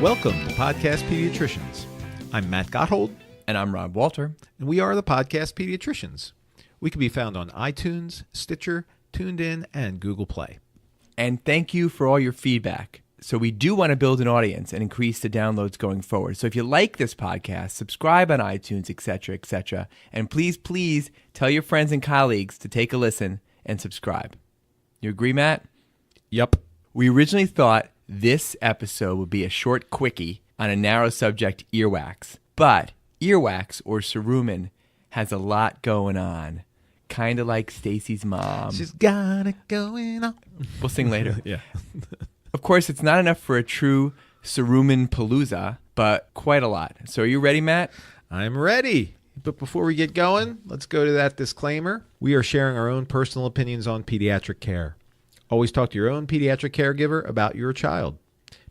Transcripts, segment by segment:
Welcome to Podcast Pediatricians. I'm Matt Gotthold. And I'm Rob Walter. And we are the Podcast Pediatricians. We can be found on iTunes, Stitcher, TuneIn, and Google Play. And thank you for all your feedback. So we do want to build an audience and increase the downloads going forward. So if you like this podcast, subscribe on iTunes, etc., etc. And please tell your friends and colleagues to take a listen and subscribe. You agree, Matt? Yup. We originally thought this episode would be a short quickie on a narrow subject, earwax. But earwax, or cerumen, has a lot going on. Kind of like Stacy's mom. She's got it going on. We'll sing later. Yeah. Of course, it's not enough for a true cerumen palooza, but quite a lot. So are you ready, Matt? I'm ready. But before we get going, let's go to that disclaimer. We are sharing our own personal opinions on pediatric care. Always talk to your own pediatric caregiver about your child.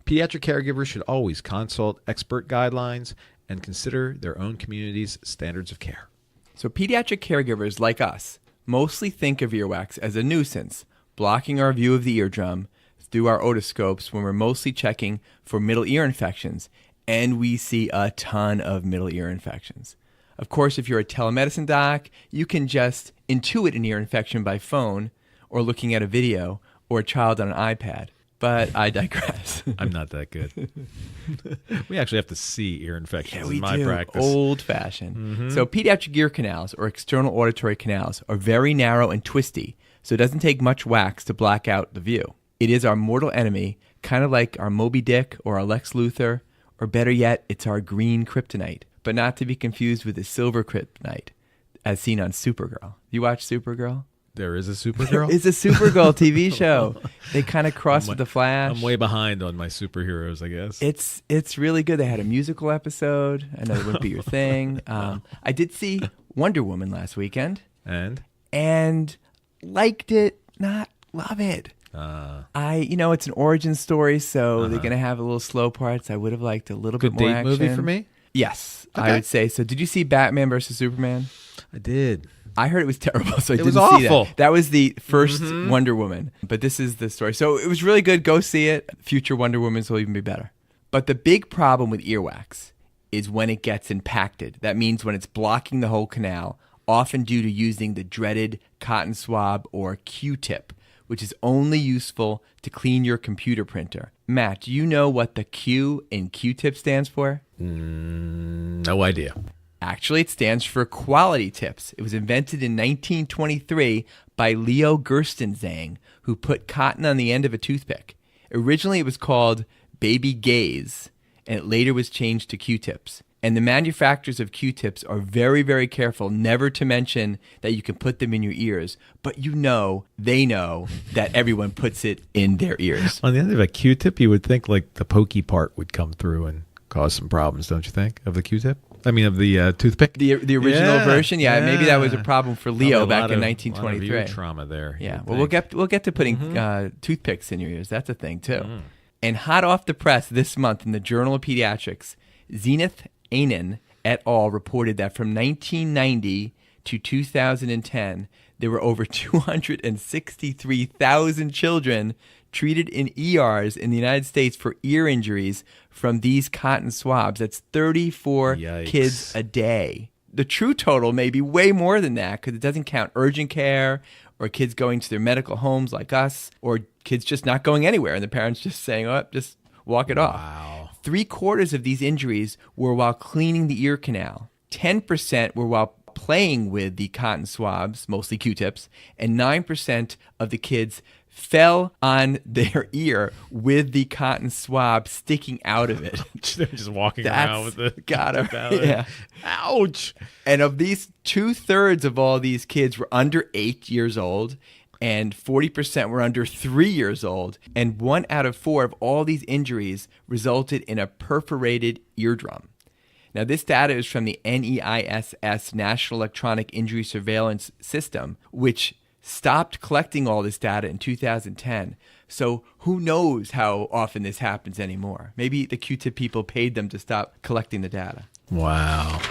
Pediatric caregivers should always consult expert guidelines and consider their own community's standards of care. So pediatric caregivers like us mostly think of earwax as a nuisance, blocking our view of the eardrum through our otoscopes when we're mostly checking for middle ear infections, and we see a ton of middle ear infections. Of course, if you're a telemedicine doc, you can just intuit an ear infection by phone or looking at a video or a child on an iPad. But I digress. I'm not that good. We actually have to see ear infections in my do. practice. Old-fashioned. Mm-hmm. So pediatric ear canals, or external auditory canals, are very narrow and twisty, so it doesn't take much wax to block out the view. It is our mortal enemy, kind of like our Moby Dick or our Lex Luthor, or better yet, it's our green kryptonite, but not to be confused with the silver kryptonite, as seen on Supergirl. You watch Supergirl? There is a Supergirl? It's a Supergirl TV show. They kind of cross with the Flash. I'm way behind on my superheroes, I guess. It's really good. They had a musical episode. I know it wouldn't be your thing. I did see Wonder Woman last weekend. And liked it, not love it. It's an origin story, so they're going to have a little slow parts. I would have liked a little bit more action. Good date movie for me? Yes, okay. I would say so. Did you see Batman versus Superman? I did. I heard it was terrible, so I didn't awful. see that. That was the first Wonder Woman, but this is the story. So it was really good. Go see it. Future Wonder Womans will even be better. But the big problem with earwax is when it gets impacted. That means when it's blocking the whole canal, often due to using the dreaded cotton swab or Q-tip, which is only useful to clean your computer printer. Matt, do you know what the Q in Q-tip stands for? No idea. Actually, it stands for quality tips. It was invented in 1923 by Leo Gerstenzang, who put cotton on the end of a toothpick. Originally, it was called Baby Gaze, and it later was changed to Q-tips. And the manufacturers of Q-tips are very, very careful never to mention that you can put them in your ears, but they know that everyone puts it in their ears. On the end of a Q-tip, you would think like the pokey part would come through and cause some problems, don't you think, of the Q-tip? I mean, of the toothpick? The original version? Yeah, maybe that was a problem for Leo back in 1923. A lot of ear trauma there. Yeah, well, we'll get to putting toothpicks in your ears. That's a thing, too. And hot off the press this month in the Journal of Pediatrics, Zenith Ainen et al. Reported that from 1990 to 2010, there were over 263,000 children treated in ERs in the United States for ear injuries from these cotton swabs. That's 34 kids a day. The true total may be way more than that because it doesn't count urgent care or kids going to their medical homes like us or kids just not going anywhere and the parents just saying, oh, just walk it off. Wow. 3/4 of these injuries were while cleaning the ear canal. 10% were while playing with the cotton swabs, mostly Q-tips, and 9% of the kids fell on their ear with the cotton swab sticking out of it. They're just walking around with the yeah. Ouch. And of these, 2/3 of all these kids were under 8 years old, and 40% were under 3 years old, and 1 out of 4 of all these injuries resulted in a perforated eardrum. Now, this data is from the NEISS, National Electronic Injury Surveillance System, which stopped collecting all this data in 2010. So who knows how often this happens anymore? Maybe the Q-tip people paid them to stop collecting the data. Wow.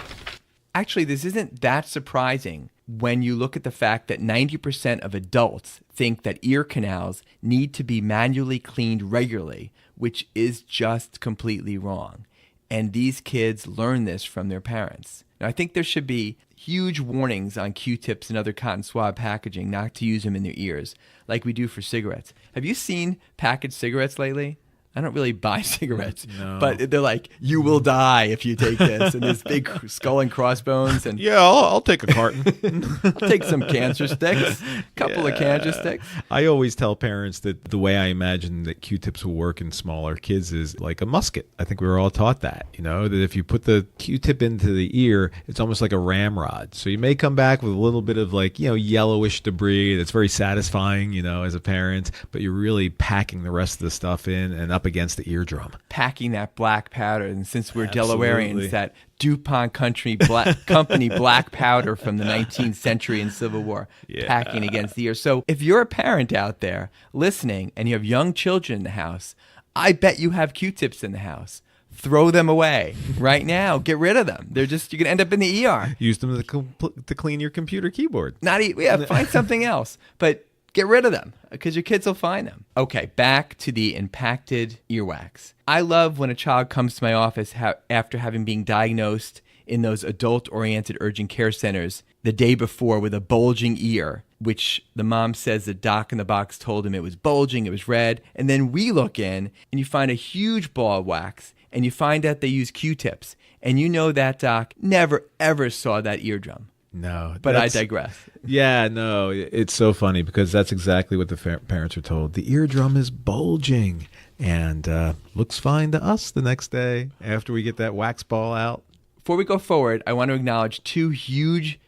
Actually, this isn't that surprising when you look at the fact that 90% of adults think that ear canals need to be manually cleaned regularly, which is just completely wrong. And these kids learn this from their parents. Now, I think there should be huge warnings on Q-tips and other cotton swab packaging not to use them in their ears, like we do for cigarettes. Have you seen packaged cigarettes lately? I don't really buy cigarettes, but they're like, you will die if you take this. And there's big skull and crossbones. And Yeah, I'll take a carton. I'll take some cancer sticks, a couple of cancer sticks. I always tell parents that the way I imagine that Q-tips will work in smaller kids is like a musket. I think we were all taught that, that if you put the Q-tip into the ear, it's almost like a ramrod. So you may come back with a little bit of yellowish debris that's very satisfying, as a parent, but you're really packing the rest of the stuff in and up against the eardrum. Packing that black powder. And since we're Absolutely. Delawareans, that DuPont Company black powder from the 19th century and Civil War, packing against the ear. So if you're a parent out there listening and you have young children in the house, I bet you have Q-tips in the house. Throw them away right now. Get rid of them. You're going to end up in the ER. Use them to clean your computer keyboard. Find something else. But get rid of them because your kids will find them. Okay, back to the impacted earwax. I love when a child comes to my office after having been diagnosed in those adult-oriented urgent care centers the day before with a bulging ear, which the mom says the doc in the box told him it was bulging, it was red. And then we look in and you find a huge ball of wax and you find out they use Q-tips. And that doc never, ever saw that eardrum. No. But I digress. Yeah, no, it's so funny because that's exactly what the parents are told. The eardrum is bulging and looks fine to us the next day after we get that wax ball out. Before we go forward, I want to acknowledge two huge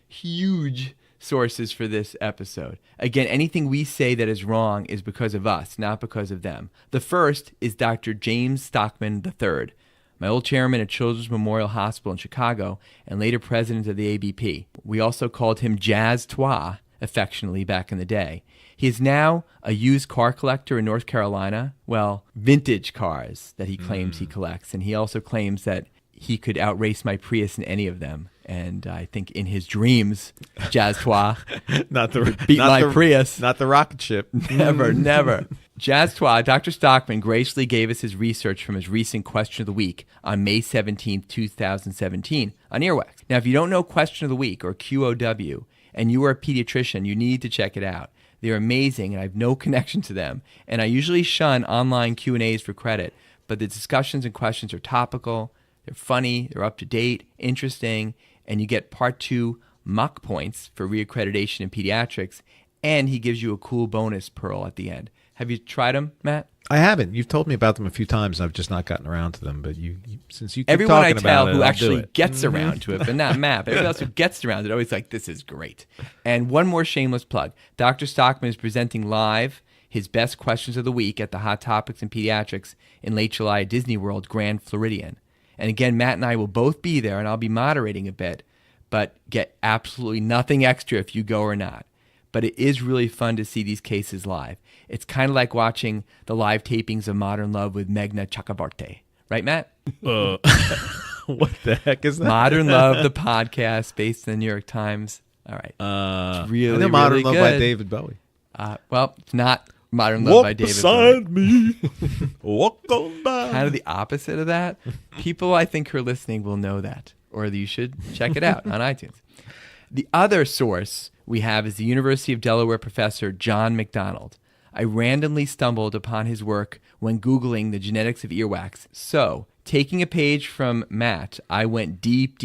sources for this episode. Again, anything we say that is wrong is because of us, not because of them. The first is Dr. James Stockman III, my old chairman at Children's Memorial Hospital in Chicago and later president of the ABP. We also called him JAS III, affectionately, back in the day. He is now a used car collector in North Carolina. Well, vintage cars that he claims he collects. And he also claims that he could outrace my Prius in any of them. And I think in his dreams, JAS III would beat my Prius. Not the rocket ship. Never. JAS III, Dr. Stockman graciously gave us his research from his recent Question of the Week on May 17, 2017 on earwax. Now, if you don't know Question of the Week or QOW and you are a pediatrician, you need to check it out. They're amazing and I have no connection to them. And I usually shun online Q&As for credit, but the discussions and questions are topical, they're funny, they're up to date, interesting, and you get part 2 mock points for reaccreditation in pediatrics, and he gives you a cool bonus pearl at the end. Have you tried them, Matt? I haven't. You've told me about them a few times, and I've just not gotten around to them. But since you keep everyone talking I tell about who it, actually gets around to it, but not Matt. Everyone else who gets around to it always like, this is great. And one more shameless plug. Dr. Stockman is presenting live his best questions of the week at the Hot Topics in Pediatrics in late July at Disney World Grand Floridian. And again, Matt and I will both be there, and I'll be moderating a bit, but get absolutely nothing extra if you go or not. But it is really fun to see these cases live. It's kind of like watching the live tapings of Modern Love with Meghna Chakrabarty. Right, Matt? What the heck is that? Modern Love, the podcast based in the New York Times. All right. It's really, and then Modern really Love good. by David Bowie. Well, it's not Modern Love by David Bowie. me. Walk on by. Kind of the opposite of that. People I think who are listening will know that, or you should check it out on iTunes. The other source we have is the University of Delaware professor John McDonald. I randomly stumbled upon his work when Googling the genetics of earwax. So, taking a page from Matt, I went deep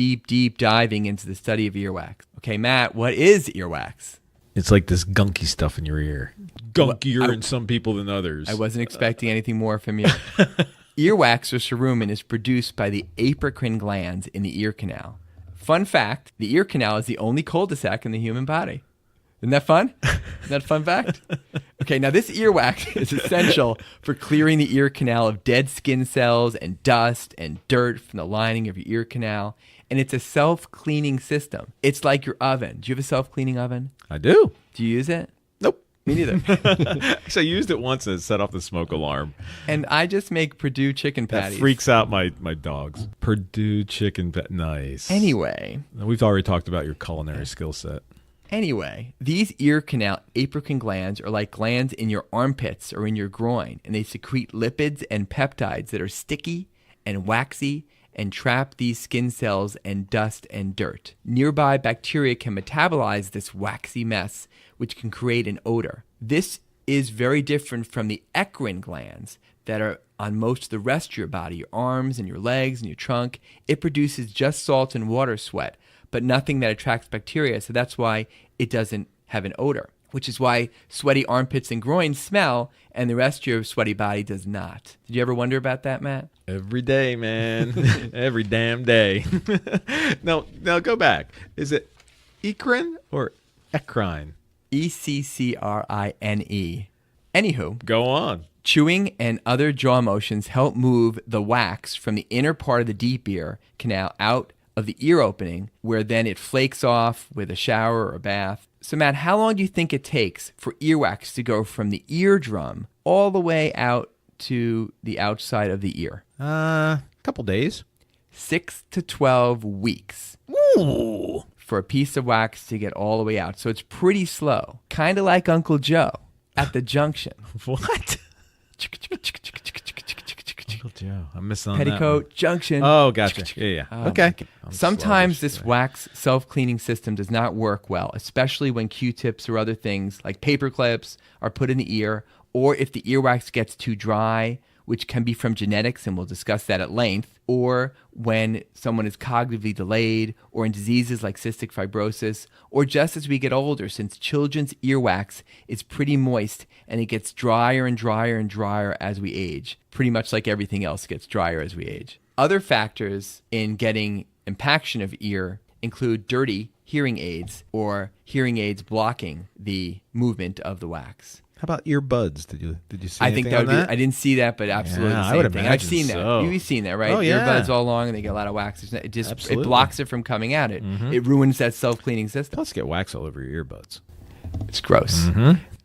diving into the study of earwax. Okay, Matt, what is earwax? It's like this gunky stuff in your ear. Gunkier in some people than others. I wasn't expecting anything more from you. Earwax, or cerumen, is produced by the apocrine glands in the ear canal. Fun fact, the ear canal is the only cul-de-sac in the human body. Isn't that fun? Isn't that a fun fact? Okay, now this earwax is essential for clearing the ear canal of dead skin cells and dust and dirt from the lining of your ear canal. And it's a self-cleaning system. It's like your oven. Do you have a self-cleaning oven? I do. Do you use it? Nope. Me neither. Actually, I used it once and it set off the smoke alarm. And I just make Purdue chicken That patties. freaks out my dogs. Purdue chicken nice. Anyway. We've already talked about your culinary skill set. Anyway, these ear canal apocrine glands are like glands in your armpits or in your groin, and they secrete lipids and peptides that are sticky and waxy and trap these skin cells and dust and dirt. Nearby bacteria can metabolize this waxy mess, which can create an odor. This is very different from the eccrine glands that are on most of the rest of your body, your arms and your legs and your trunk. It produces just salt and water sweat, but nothing that attracts bacteria, so that's why it doesn't have an odor, which is why sweaty armpits and groins smell and the rest of your sweaty body does not. Did you ever wonder about that, Matt? Every day, man. Every damn day. No, go back. Is it eccrine or ecrine? Eccrine. Anywho. Go on. Chewing and other jaw motions help move the wax from the inner part of the deep ear canal out of the ear opening, where then it flakes off with a shower or a bath. So Matt, how long do you think it takes for earwax to go from the eardrum all the way out to the outside of the ear? Couple days. 6 to 12 weeks. Ooh. For a piece of wax to get all the way out. So it's pretty slow. Kind of like Uncle Joe at the junction. What? Uncle Joe. I'm missing on Petticoat Junction. Oh, gotcha. Yeah. Oh, Okay. Sometimes this wax self-cleaning system does not work well, especially when Q-tips or other things like paper clips are put in the ear, or if the earwax gets too dry, which can be from genetics, and we'll discuss that at length, or when someone is cognitively delayed, or in diseases like cystic fibrosis, or just as we get older, since children's earwax is pretty moist and it gets drier and drier and drier as we age, pretty much like everything else gets drier as we age. Other factors in getting impaction of ear include dirty hearing aids or hearing aids blocking the movement of the wax. How about earbuds? Did you see I anything think that on would that? be, I didn't see that, but absolutely Yeah, the I same would thing. I've imagine seen so. that. You've seen that, right? Oh, yeah. Earbuds all long and they get a lot of wax. It just Absolutely. it blocks it from coming out. It ruins that self-cleaning system. Plus, get wax all over your earbuds. It's gross.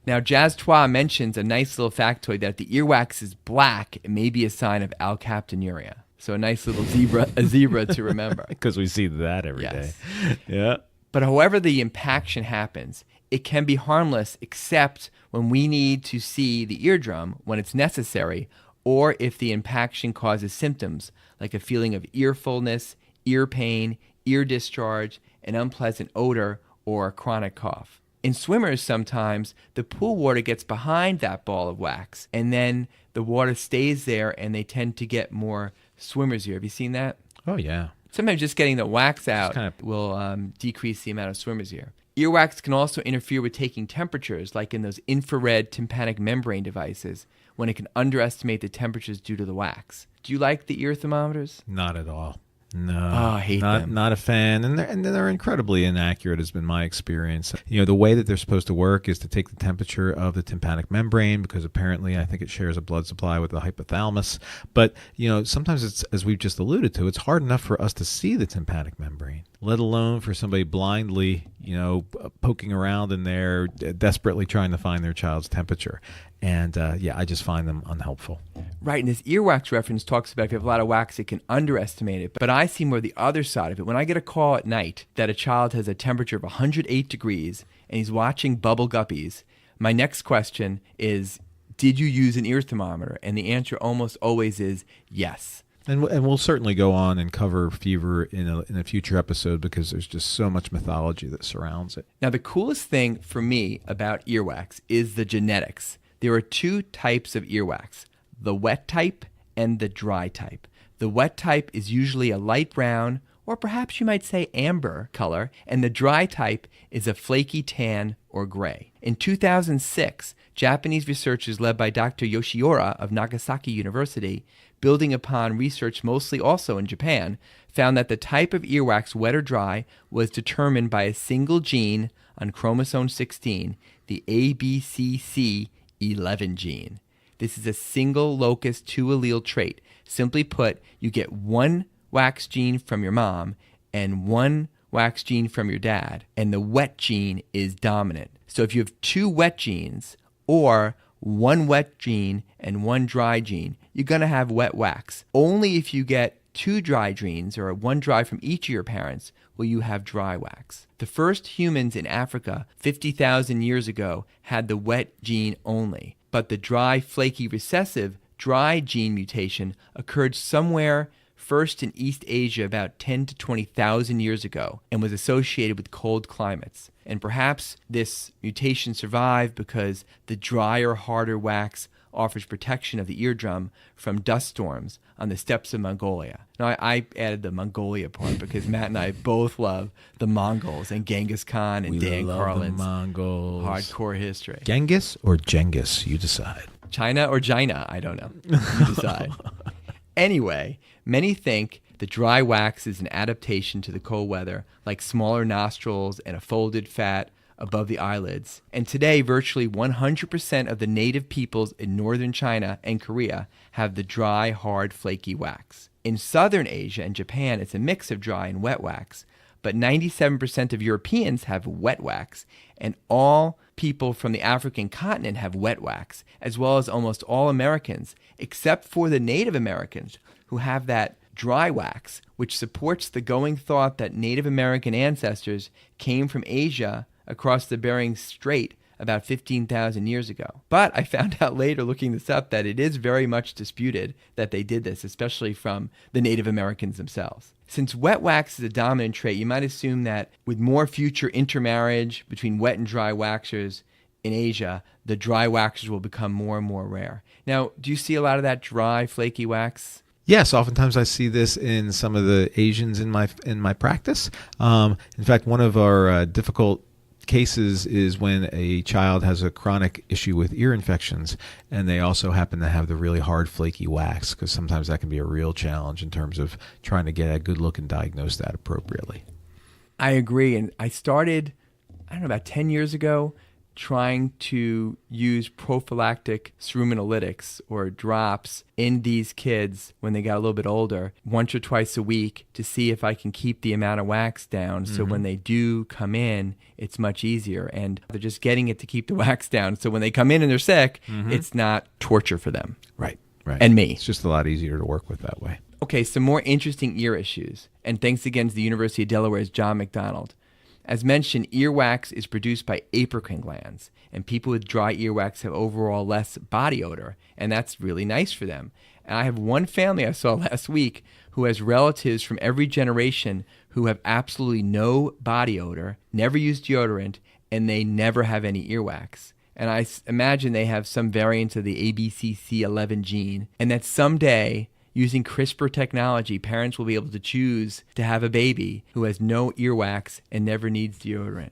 Now, JAS III mentions a nice little factoid that if the earwax is black, it may be a sign of alkaptonuria. So a nice little zebra to remember. Because we see that every day. Yes. Yeah. But however the impaction happens, it can be harmless except when we need to see the eardrum when it's necessary, or if the impaction causes symptoms like a feeling of ear fullness, ear pain, ear discharge, an unpleasant odor, or a chronic cough. In swimmers, sometimes the pool water gets behind that ball of wax, and then the water stays there, and they tend to get more swimmer's ear. Have you seen that? Oh, yeah. Sometimes just getting the wax out will decrease the amount of swimmer's ear. Earwax can also interfere with taking temperatures, like in those infrared tympanic membrane devices, when it can underestimate the temperatures due to the wax. Do you like the ear thermometers? Not at all. No, I hate them. Not a fan, and they're incredibly inaccurate. Has been my experience. You know, the way that they're supposed to work is to take the temperature of the tympanic membrane, because apparently I think it shares a blood supply with the hypothalamus. But you know, sometimes it's, as we've just alluded to, it's hard enough for us to see the tympanic membrane, let alone for somebody blindly, you know, poking around in there, desperately trying to find their child's temperature. And yeah, I just find them unhelpful. Right, and this earwax reference talks about if you have a lot of wax, it can underestimate it. But I see more the other side of it. When I get a call at night that a child has a temperature of 108 degrees and he's watching Bubble Guppies, my next question is, did you use an ear thermometer? And the answer almost always is yes. And we'll certainly go on and cover fever in a future episode, because there's just so much mythology that surrounds it. Now, the coolest thing for me about earwax is the genetics. There are two types of earwax, the wet type and the dry type. The wet type is usually a light brown, or perhaps you might say amber color, and the dry type is a flaky tan or gray. In 2006, Japanese researchers led by Dr. Yoshiura of Nagasaki University, building upon research mostly also in Japan, found that the type of earwax, wet or dry, was determined by a single gene on chromosome 16, the ABCC11 gene. This is a single locus two allele trait. Simply put, you get one wax gene from your mom and one wax gene from your dad, and the wet gene is dominant. So if you have two wet genes or one wet gene and one dry gene, you're going to have wet wax. Only if you get 2 dry genes, or 1 dry from each of your parents, will you have dry wax. The first humans in Africa 50,000 years ago had the wet gene only, but the dry, flaky, recessive dry gene mutation occurred somewhere first in East Asia about 10 to 20,000 years ago and was associated with cold climates. And perhaps this mutation survived because the drier, harder wax offers protection of the eardrum from dust storms on the steppes of Mongolia. Now, I added the Mongolia part because Matt and I both love the Mongols and Genghis Khan and Dan Carlin's Mongols. hardcore history. Genghis or Genghis, you decide. China or China, I don't know. You decide. Anyway, many think the dry wax is an adaptation to the cold weather, like smaller nostrils and a folded fat above the eyelids. And today, virtually 100% of the native peoples in northern China and Korea have the dry, hard, flaky wax. In southern Asia and Japan, it's a mix of dry and wet wax. But 97% of Europeans have wet wax, and all people from the African continent have wet wax, as well as almost all Americans, except for the Native Americans, who have that dry wax, which supports the going thought that Native American ancestors came from Asia across the Bering Strait about 15,000 years ago. But I found out later, looking this up, that it is very much disputed that they did this, especially from the Native Americans themselves. Since wet wax is a dominant trait, you might assume that with more future intermarriage between wet and dry waxers in Asia, the dry waxers will become more and more rare. Now, do you see a lot of that dry, flaky wax? Yes, oftentimes I see this in some of the Asians in my practice. In fact, one of our difficult cases is when a child has a chronic issue with ear infections and they also happen to have the really hard flaky wax, because sometimes that can be a real challenge in terms of trying to get a good look and diagnose that appropriately. I agree. And I started, about 10 years ago, trying to use prophylactic cerumen or drops in these kids when they got a little bit older, once or twice a week, to see if I can keep the amount of wax down. So when they do come in, it's much easier. And they're just getting it to keep the wax down. So when they come in and they're sick, it's not torture for them. Right. And me. It's just a lot easier to work with that way. Okay, some more interesting ear issues. And thanks again to the University of Delaware's John McDonald. As mentioned, earwax is produced by apocrine glands, and people with dry earwax have overall less body odor, and that's really nice for them. And I have one family I saw last week who has relatives from every generation who have absolutely no body odor, never use deodorant, and they never have any earwax. And I imagine they have some variant of the ABCC11 gene, and that someday, using CRISPR technology, parents will be able to choose to have a baby who has no earwax and never needs deodorant.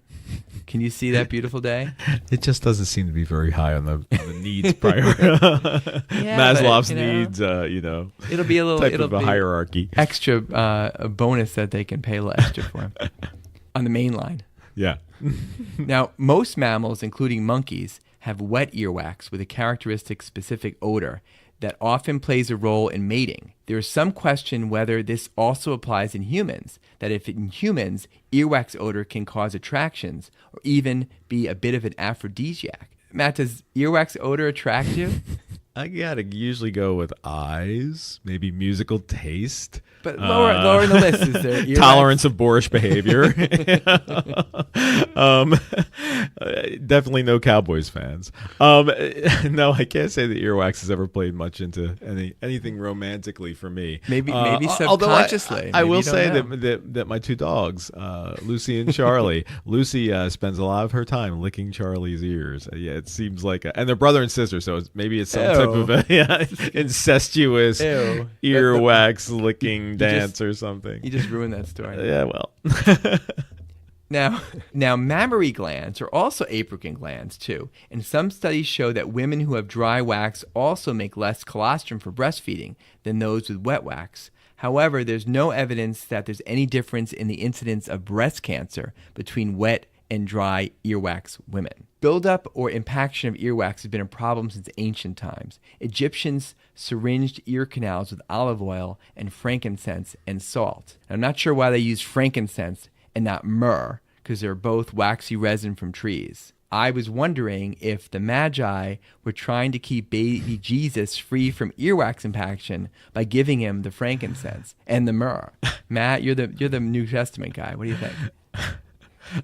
Can you see that beautiful day? It just doesn't seem to be very high on the needs priority. Maslow's needs, it'll be a little type of a hierarchy. Extra a bonus that they can pay a little extra for on the main line. Yeah. Now, most mammals, including monkeys, have wet earwax with a characteristic specific odor that often plays a role in mating. There is some question whether this also applies in humans, that if in humans, earwax odor can cause attractions or even be a bit of an aphrodisiac. Matt, does earwax odor attract you? I gotta usually go with eyes, maybe musical taste. But lower in the list is there earwax? Tolerance of boorish behavior. Definitely no Cowboys fans. No, I can't say that earwax has ever played much into anything romantically for me. Maybe subconsciously. I will say that my two dogs, Lucy and Charlie, Lucy spends a lot of her time licking Charlie's ears. Yeah, it seems like, and they're brother and sister, so maybe it's some type of incestuous earwax licking dance or something. You just ruined that story. Yeah, well. Now, mammary glands are also apocrine glands too, and some studies show that women who have dry wax also make less colostrum for breastfeeding than those with wet wax. However, there's no evidence that there's any difference in the incidence of breast cancer between wet and dry earwax women. Buildup or impaction of earwax has been a problem since ancient times. Egyptians syringed ear canals with olive oil and frankincense and salt. I'm not sure why they used frankincense and not myrrh, because they're both waxy resin from trees. I was wondering if the Magi were trying to keep baby Jesus free from earwax impaction by giving him the frankincense and the myrrh. Matt, you're the New Testament guy. What do you think?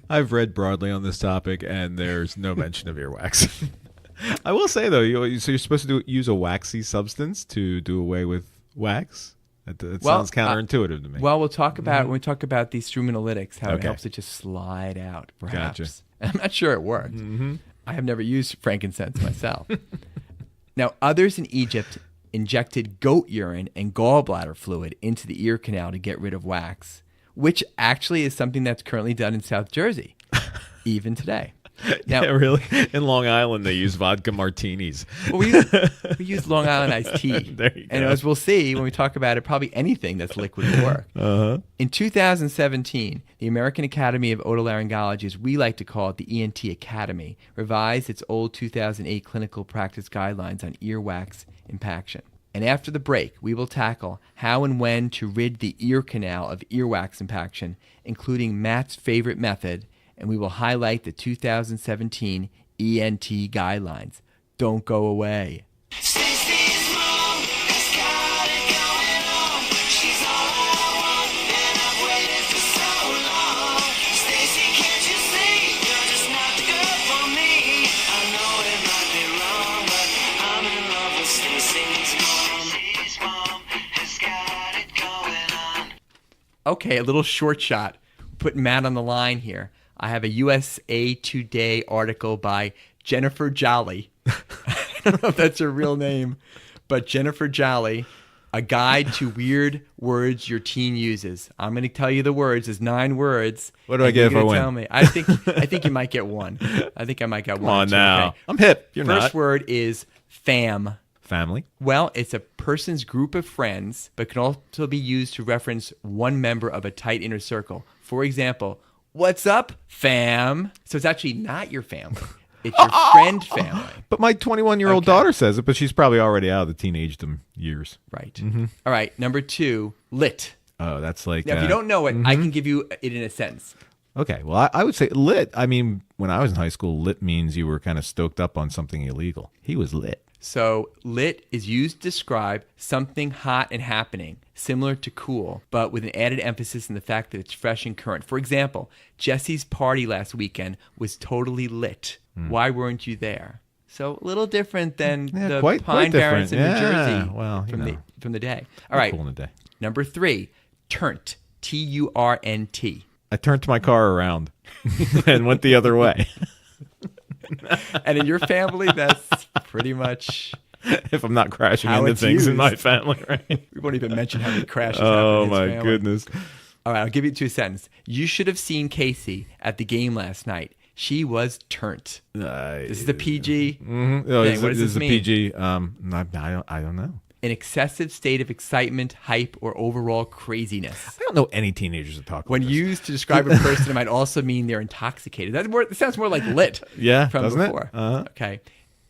I've read broadly on this topic, and there's no mention of earwax. I will say, though, so you're supposed to use a waxy substance to do away with wax? It sounds counterintuitive to me. Well, we'll talk about when we talk about these strumenolytics, how it Okay. helps it just slide out, perhaps. Gotcha. I'm not sure it worked. I have never used frankincense myself. Now, others in Egypt injected goat urine and gallbladder fluid into the ear canal to get rid of wax, which actually is something that's currently done in South Jersey, even today. Now, Yeah, really? In Long Island, they use vodka martinis. well, we use Long Island iced tea. There you And go. as we'll see when we talk about it, probably anything that's liquid will work. Uh-huh. In 2017, the American Academy of Otolaryngology, as we like to call it, the ENT Academy, revised its old 2008 clinical practice guidelines on earwax impaction. And after the break, we will tackle how and when to rid the ear canal of earwax impaction, including Matt's favorite method, and we will highlight the 2017 ENT guidelines. Don't go away. Stacy's mom has got it going on. She's all I want, and I've waited for so long. Stacy, can't you see? You're just not the girl for me. I know it might be wrong, but I'm in love with Stacy's mom. Stacy's mom has got it going on. Okay, a little short shot. Putting Matt on the line here. I have a USA Today article by Jennifer Jolly. I don't know if that's her real name, but Jennifer Jolly, a guide to weird words your teen uses. I'm going to tell you the words. There's 9 words. What do I and get you're if I gonna win? tell me. I think you might get 1. I think I might get 1. Come on or 2. now. Okay. I'm hip. You're First not. word is fam. Family. Well, it's a person's group of friends, but can also be used to reference one member of a tight inner circle. For example, what's up, fam? So it's actually not your family. It's your friend family. But my 21-year-old Okay. daughter says it, but she's probably already out of the teenagedom years. Right. All right. Number 2, lit. Oh, that's like... Now, if you don't know it, I can give you it in a sentence. Okay, well, I would say lit. I mean, when I was in high school, lit means you were kind of stoked up on something illegal. He was lit. So lit is used to describe something hot and happening, similar to cool, but with an added emphasis in the fact that it's fresh and current. For example, Jesse's party last weekend was totally lit. Why weren't you there? So a little different than Yeah, the quite Pine Barrens in different. New Yeah, Jersey well, you from the day. All We're right, Cool in the day. number 3, turnt, Turnt. I turned my car around and went the other way. And in your family, that's pretty much... If I'm not crashing How into it's things in used. my family, right? We won't even mention how many crashes Oh, happened in his my family. goodness. All right, I'll give you 2 sentences. You should have seen Casey at the game last night. She was turnt. This is the PG. Oh, thing. What does this is a mean? PG. I don't know. An excessive state of excitement, hype, or overall craziness. I don't know any teenagers that talk When like this. used to describe a person, it might also mean they're intoxicated. It sounds more like lit. Yeah, from doesn't it? before. Uh-huh. Okay.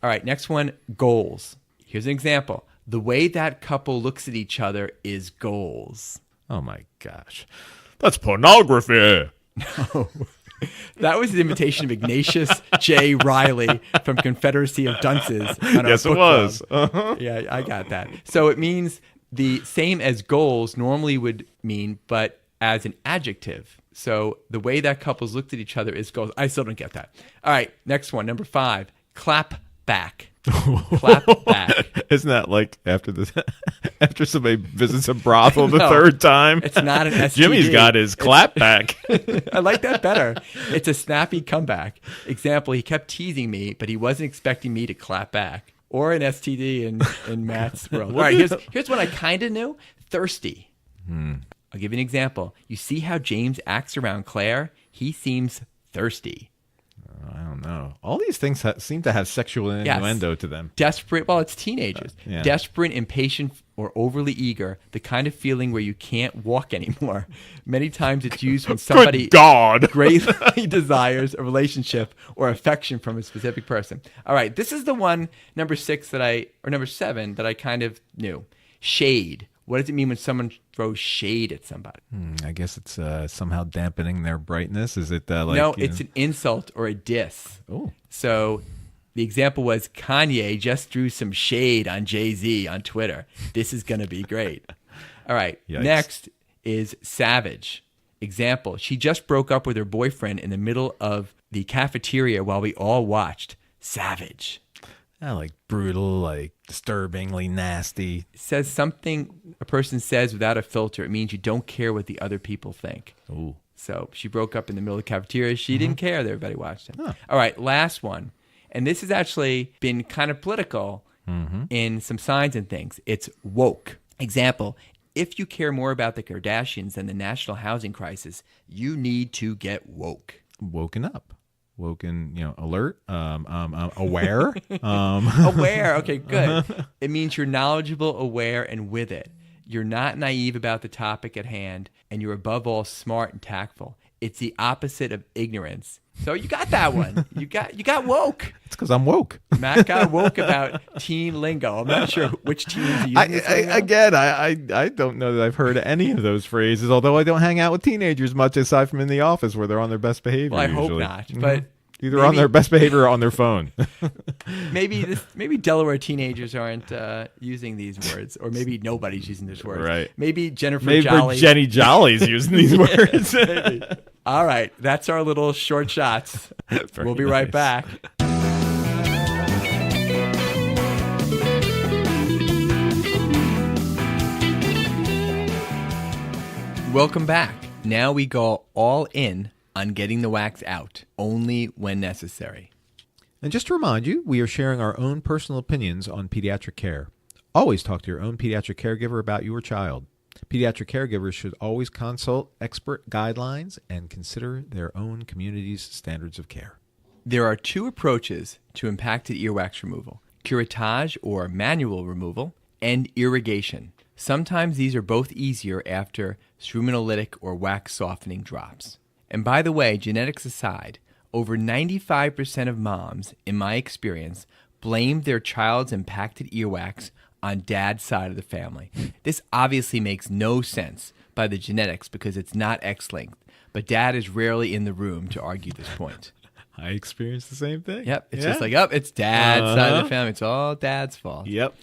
All right, next one, goals. Here's an example. The way that couple looks at each other is goals. Oh, my gosh. That's pornography. That was an imitation of Ignatius J. Riley from Confederacy of Dunces. On our Yes, it book was. club. Uh-huh. Yeah, I got that. So it means the same as goals normally would mean, but as an adjective. So the way that couples looked at each other is goals. I still don't get that. All right, next one, number 5, clap back. Clap back. Isn't that like after somebody visits a brothel the No, 3rd time? it's not an STD. Jimmy's got his clap back. I like that better. It's a snappy comeback. Example, he kept teasing me, but he wasn't expecting me to clap back. Or an STD in Matt's world. All right, here's one I kind of knew. Thirsty. I'll give you an example. You see how James acts around Claire? He seems thirsty. I don't know. All these things seem to have sexual innuendo to them. Desperate, well, it's teenagers. Yeah. Desperate, impatient, or overly eager, the kind of feeling where you can't walk anymore. Many times it's used when somebody Good God. greatly desires a relationship or affection from a specific person. All right, this is the one, number 7, that I kind of knew. Shade, What does it mean when someone throws shade at somebody? I guess it's somehow dampening their brightness. Is it like... No, it's an insult or a diss. Oh. So the example was Kanye just threw some shade on Jay-Z on Twitter. This is going to be great. All right. Yikes. Next is savage. Example, she just broke up with her boyfriend in the middle of the cafeteria while we all watched. Savage. Like brutal, like disturbingly nasty. It says something a person says without a filter. It means you don't care what the other people think. Ooh. So she broke up in the middle of the cafeteria. She didn't care that everybody watched it. Huh. All right, last one. And this has actually been kind of political in some signs and things. It's woke. Example, if you care more about the Kardashians than the national housing crisis, you need to get woke. Woken up. Woken, alert, aware. Aware. Okay, good. It means you're knowledgeable, aware, and with it. You're not naive about the topic at hand, and you're above all smart and tactful. It's the opposite of ignorance. So you got that one. You got woke. It's because I'm woke. Matt got woke about teen lingo. I'm not sure which teens are using this lingo. I don't know that I've heard any of those phrases, although I don't hang out with teenagers much aside from in the office where they're on their best behavior. Well, I hope usually. not. But either on their best behavior or on their phone. maybe Delaware teenagers aren't using these words, or maybe nobody's using these words. Right. Maybe Maybe Jolly. Jenny Jolly's using these words. Maybe. All right, that's our little short shots. We'll be right back. Welcome back. Now we go all in on getting the wax out, only when necessary. And just to remind you, we are sharing our own personal opinions on pediatric care. Always talk to your own pediatric caregiver about your child. Pediatric caregivers should always consult expert guidelines and consider their own community's standards of care. There are two approaches to impacted earwax removal: curettage or manual removal, and irrigation. Sometimes these are both easier after cerumenolytic or wax softening drops. And by the way, genetics aside, over 95% of moms, in my experience, blame their child's impacted earwax on dad's side of the family. This obviously makes no sense by the genetics because it's not X-linked, but dad is rarely in the room to argue this point. I experienced the same thing. Yep, it's just like, it's dad's side of the family. It's all dad's fault. Yep.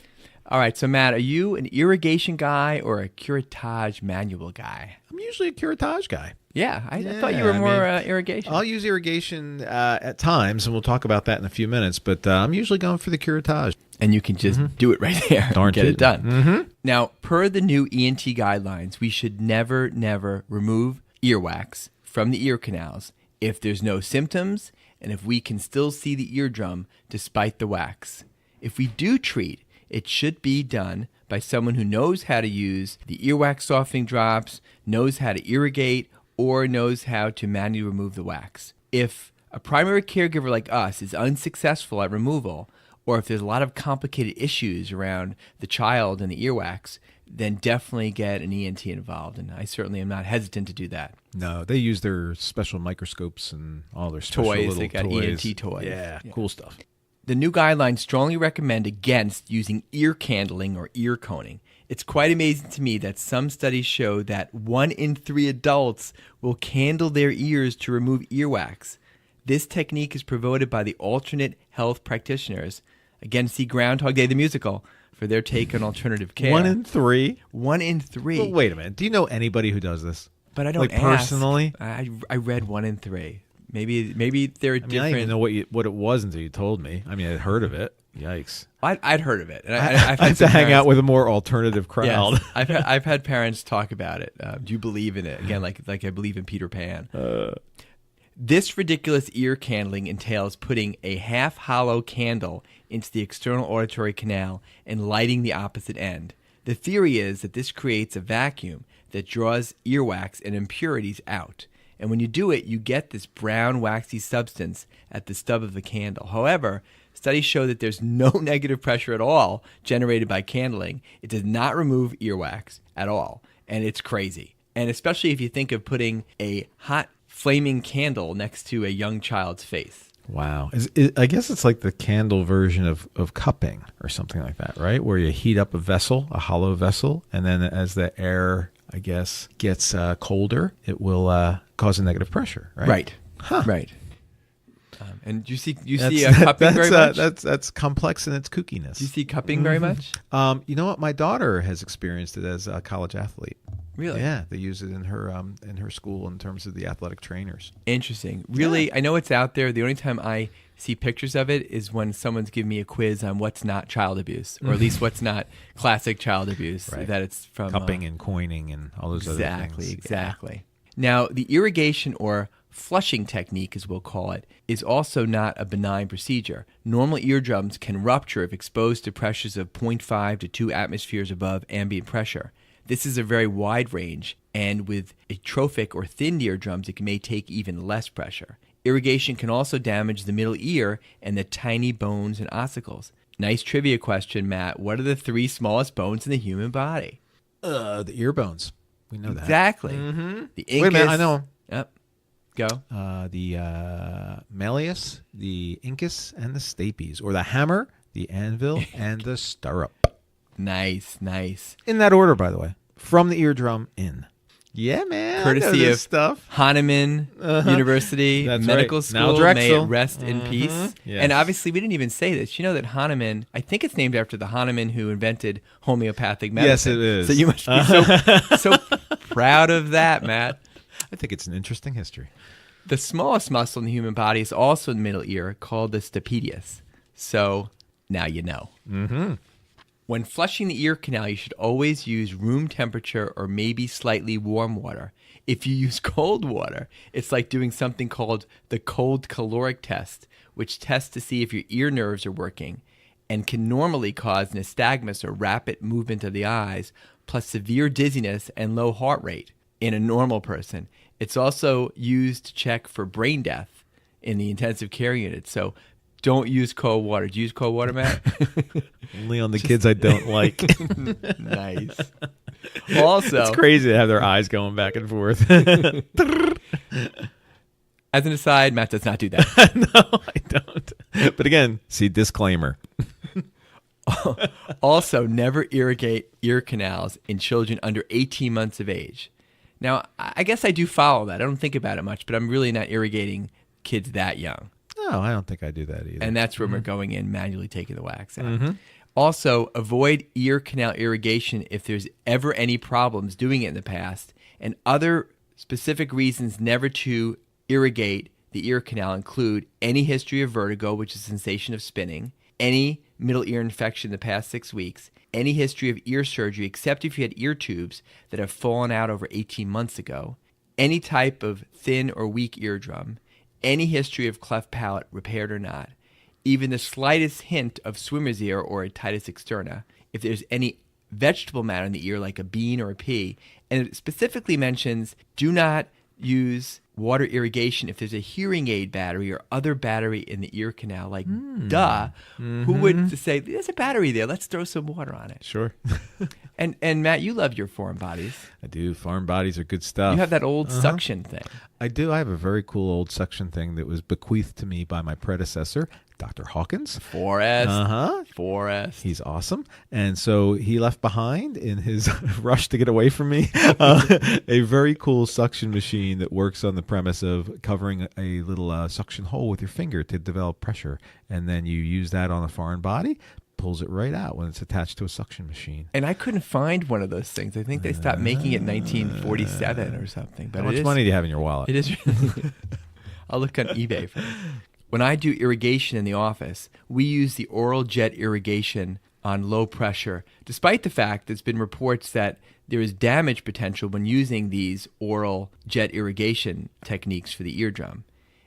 All right, so Matt, are you an irrigation guy or a curettage manual guy? I'm usually a curettage guy. Yeah, I thought you were more irrigation. I'll use irrigation at times, and we'll talk about that in a few minutes, but I'm usually going for the curettage. And you can just do it right there and get it done. Now, per the new ENT guidelines, we should never remove earwax from the ear canals if there's no symptoms and if we can still see the eardrum despite the wax. If we do treat, it should be done by someone who knows how to use the earwax softening drops, knows how to irrigate, or knows how to manually remove the wax. If a primary caregiver like us is unsuccessful at removal, or if there's a lot of complicated issues around the child and the earwax, then definitely get an ENT involved. And I certainly am not hesitant to do that. No, they use their special microscopes and all their special Toys, little they got toys. ENT toys. Yeah, cool stuff. The new guidelines strongly recommend against using ear candling or ear coning. It's quite amazing to me that some studies show that 1 in 3 adults will candle their ears to remove earwax. This technique is promoted by the alternate health practitioners. Again, see Groundhog Day the musical for their take on alternative care. 1 in 3? 1 in 3. Well, wait a minute. Do you know anybody who does this? But I don't like personally. I read 1 in 3. Maybe they're different. I didn't even know what it was until you told me. I mean, I'd heard of it. Yikes! I'd heard of it. And I've had to hang out with a more alternative crowd. Yes, I've had parents talk about it. Do you believe in it? Again, like I believe in Peter Pan. This ridiculous ear candling entails putting a half-hollow candle into the external auditory canal and lighting the opposite end. The theory is that this creates a vacuum that draws earwax and impurities out. And when you do it, you get this brown, waxy substance at the stub of the candle. However, studies show that there's no negative pressure at all generated by candling. It does not remove earwax at all. And it's crazy. And especially if you think of putting a hot, flaming candle next to a young child's face. Wow. I guess it's like the candle version of cupping or something like that, right? Where you heat up a vessel, a hollow vessel, and then as the air, I guess, gets colder, it will cause a negative pressure, right? Right. Huh. Right. And do you see cupping very much? That's complex in its kookiness. Do you see cupping very much? You know what? My daughter has experienced it as a college athlete. Really? Yeah, they use it in her school in terms of the athletic trainers. Interesting. Really, I know it's out there. The only time I see pictures of it is when someone's giving me a quiz on what's not child abuse, or at least what's not classic child abuse. Right. That it's from Cupping and coining and all those other things. Exactly. Now, the irrigation or flushing technique, as we'll call it, is also not a benign procedure. Normal eardrums can rupture if exposed to pressures of 0.5 to 2 atmospheres above ambient pressure. This is a very wide range, and with atrophic or thin eardrums, it may take even less pressure. Irrigation can also damage the middle ear and the tiny bones and ossicles. Nice trivia question, Matt. What are the 3 smallest bones in the human body? The ear bones. We know that. Exactly. Mm-hmm. The incus. Wait a minute, I know. Yep. Go. The malleus, the incus, and the stapes, or the hammer, the anvil, and the stirrup. Nice. In that order, by the way. From the eardrum in. Yeah, man. Courtesy of stuff. Hahnemann University That's Medical right. Now School. May it Drexel. rest in peace. Yes. And obviously, we didn't even say this. You know that Hahnemann, I think it's named after the Hahnemann who invented homeopathic medicine. Yes, it is. So you must be so proud of that, Matt. I think it's an interesting history. The smallest muscle in the human body is also in the middle ear, called the stapedius. So now you know. Mm-hmm. When flushing the ear canal, you should always use room temperature or maybe slightly warm water. If you use cold water, it's like doing something called the cold caloric test, which tests to see if your ear nerves are working and can normally cause nystagmus or rapid movement of the eyes, plus severe dizziness and low heart rate in a normal person. It's also used to check for brain death in the intensive care unit. So don't use cold water. Do you use cold water, Matt? Only on the kids I don't like. Nice. Also, it's crazy to have their eyes going back and forth. As an aside, Matt does not do that. No, I don't. But again, see disclaimer. Also, never irrigate ear canals in children under 18 months of age. Now, I guess I do follow that. I don't think about it much, but I'm really not irrigating kids that young. No, I don't think I do that either. And that's when we're going in, manually taking the wax out. Also, avoid ear canal irrigation if there's ever any problems doing it in the past. And other specific reasons never to irrigate the ear canal include any history of vertigo, which is a sensation of spinning, any middle ear infection in the past 6 weeks, any history of ear surgery except if you had ear tubes that have fallen out over 18 months ago, any type of thin or weak eardrum, any history of cleft palate, repaired or not, even the slightest hint of swimmer's ear or otitis externa, if there's any vegetable matter in the ear like a bean or a pea, and it specifically mentions do not use water irrigation if there's a hearing aid battery or other battery in the ear canal. Like, duh, who would say, there's a battery there, let's throw some water on it. Sure. And Matt, you love your foreign bodies. I do. Foreign bodies are good stuff. You have that old suction thing. I do. I have a very cool old suction thing that was bequeathed to me by my predecessor, Dr. Hawkins. Forrest. Forrest. He's awesome. And so he left behind in his rush to get away from me a very cool suction machine that works on the premise of covering a little suction hole with your finger to develop pressure. And then you use that on a foreign body, pulls it right out when it's attached to a suction machine. And I couldn't find one of those things. I think they stopped making it in 1947 or something. But How much money do you have in your wallet? It is. I'll look on eBay for it. When I do irrigation in the office, we use the oral jet irrigation on low pressure, despite the fact there's been reports that there is damage potential when using these oral jet irrigation techniques for the eardrum.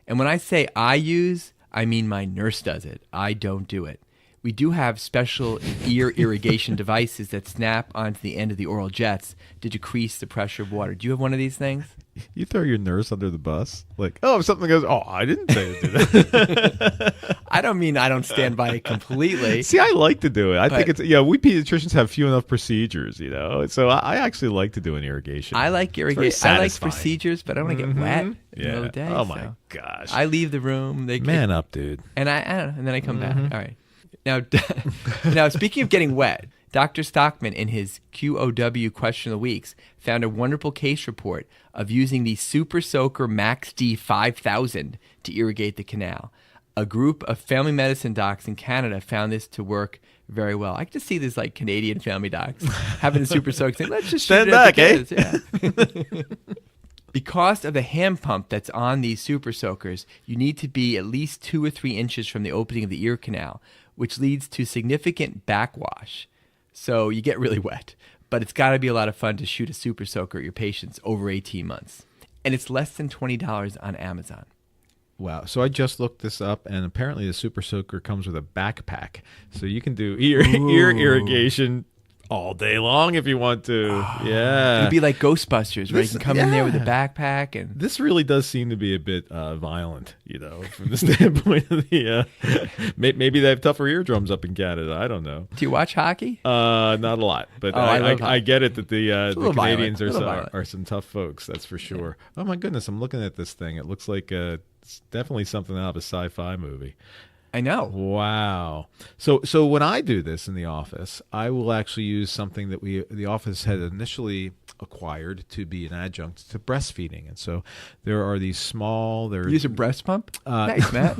And when I say I use, I mean my nurse does it. I don't do it. We do have special ear irrigation devices that snap onto the end of the oral jets to decrease the pressure of water. Do you have one of these things? You throw your nurse under the bus? Like, oh, if something goes, oh, I didn't say to do that. I don't mean I don't stand by it completely. See, I like to do it. I think it's, we pediatricians have few enough procedures, So I actually like to do an irrigation. I like irrigation. I like procedures, but I don't want to get wet in the middle of the day. Oh, my gosh. I leave the room. Man up, dude. And I don't know, and then I come back. All right. Now, speaking of getting wet, Dr. Stockman, in his QOW Question of the Weeks, found a wonderful case report of using the Super Soaker Max D 5000 to irrigate the canal. A group of family medicine docs in Canada found this to work very well. I can just see this like Canadian family docs having a Super Soaker saying, let's just stand back, Yeah. The cost of the hand pump that's on these Super Soakers, you need to be at least 2 or 3 inches from the opening of the ear canal, which leads to significant backwash. So you get really wet, but it's got to be a lot of fun to shoot a Super Soaker at your patients over 18 months. And it's less than $20 on Amazon. Wow. So I just looked this up, and apparently the Super Soaker comes with a backpack. So you can do ear irrigation all day long if you want to. Yeah. It'd be like Ghostbusters, where you can come in there with a backpack. And this really does seem to be a bit violent, from the standpoint of the... maybe they have tougher eardrums up in Canada. I don't know. Do you watch hockey? Not a lot, but I get it that the Canadians are some tough folks, that's for sure. Yeah. Oh my goodness, I'm looking at this thing. It looks like it's definitely something out of a sci-fi movie. I know. Wow. So when I do this in the office, I will actually use something that the office had initially acquired to be an adjunct to breastfeeding. And so there are these small... You use a breast pump? Nice, Matt.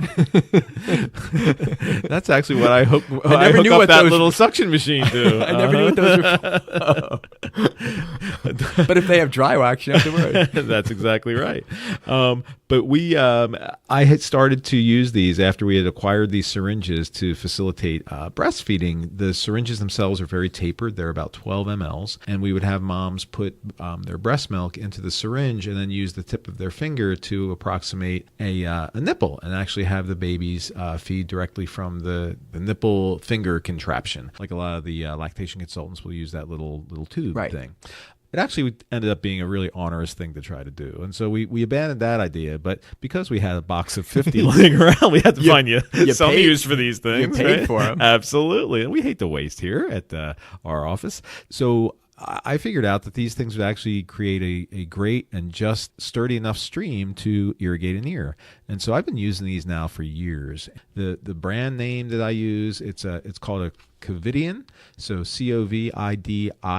That's actually what I hook that little suction machine to. I never knew what those were. But if they have dry wax, you don't have to worry. That's exactly right. But I had started to use these after we had acquired these syringes to facilitate breastfeeding. The syringes themselves are very tapered. They're about 12 mLs. And we would have moms put their breast milk into the syringe and then use the tip of their finger to approximate a nipple and actually have the babies feed directly from the nipple finger contraption. Like a lot of the lactation consultants will use that little tube thing. It actually ended up being a really onerous thing to try to do. And so we abandoned that idea. But because we had a box of 50 laying around, we had to find some use for these things. You paid for them. Absolutely. And we hate to waste here at our office. So I figured out that these things would actually create a great and just sturdy enough stream to irrigate an ear. And so I've been using these now for years. The brand name that I use, it's called a Covidien, so Covidien,